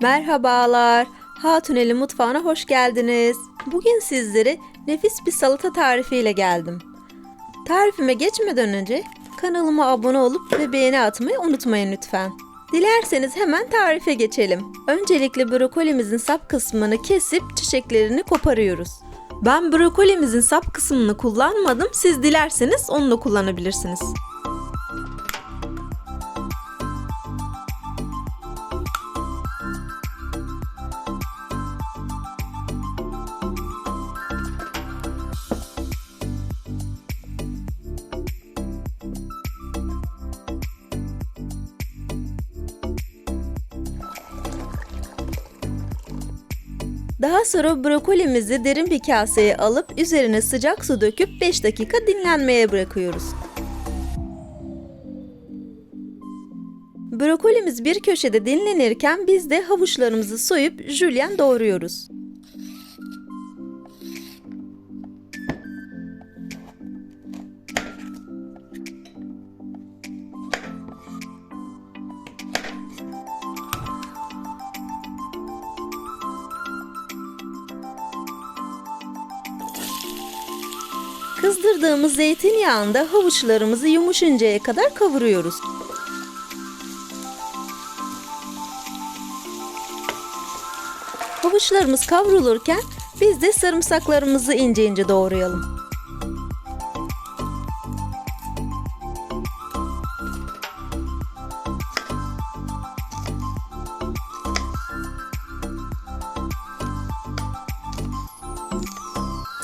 Merhabalar, Hatuneli mutfağına hoş geldiniz. Bugün sizlere nefis bir salata tarifiyle geldim. Tarifime geçmeden önce kanalıma abone olup ve beğeni atmayı unutmayın lütfen. Dilerseniz hemen tarife geçelim. Öncelikle brokolimizin sap kısmını kesip çiçeklerini koparıyoruz. Ben brokolimizin sap kısmını kullanmadım, siz dilerseniz onu da kullanabilirsiniz. Daha sonra brokolimizi derin bir kaseye alıp üzerine sıcak su döküp 5 dakika dinlenmeye bırakıyoruz. Brokolimiz bir köşede dinlenirken biz de havuçlarımızı soyup jülyen doğruyoruz. Kızdırdığımız zeytinyağında havuçlarımızı yumuşayıncaya kadar kavuruyoruz. Havuçlarımız kavrulurken biz de sarımsaklarımızı ince ince doğrayalım.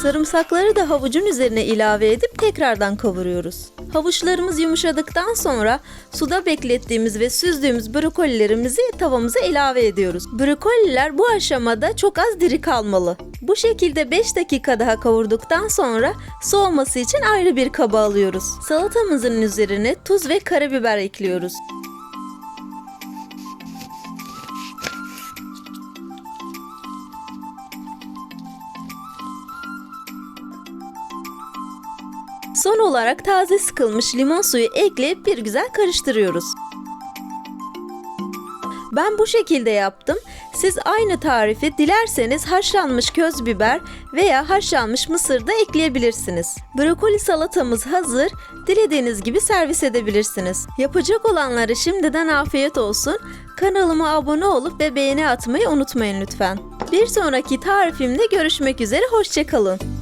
Sarımsakları da havucun üzerine ilave edip tekrardan kavuruyoruz. Havuçlarımız yumuşadıktan sonra suda beklettiğimiz ve süzdüğümüz brokolilerimizi tavamıza ilave ediyoruz. Brokoliler bu aşamada çok az diri kalmalı. Bu şekilde 5 dakika daha kavurduktan sonra soğuması için ayrı bir kaba alıyoruz. Salatamızın üzerine tuz ve karabiber ekliyoruz. Son olarak taze sıkılmış limon suyu ekleyip bir güzel karıştırıyoruz. Ben bu şekilde yaptım. Siz aynı tarifi dilerseniz haşlanmış köz biber veya haşlanmış mısır da ekleyebilirsiniz. Brokoli salatamız hazır. Dilediğiniz gibi servis edebilirsiniz. Yapacak olanlara şimdiden afiyet olsun. Kanalıma abone olup ve beğeni atmayı unutmayın lütfen. Bir sonraki tarifimde görüşmek üzere. Hoşça kalın.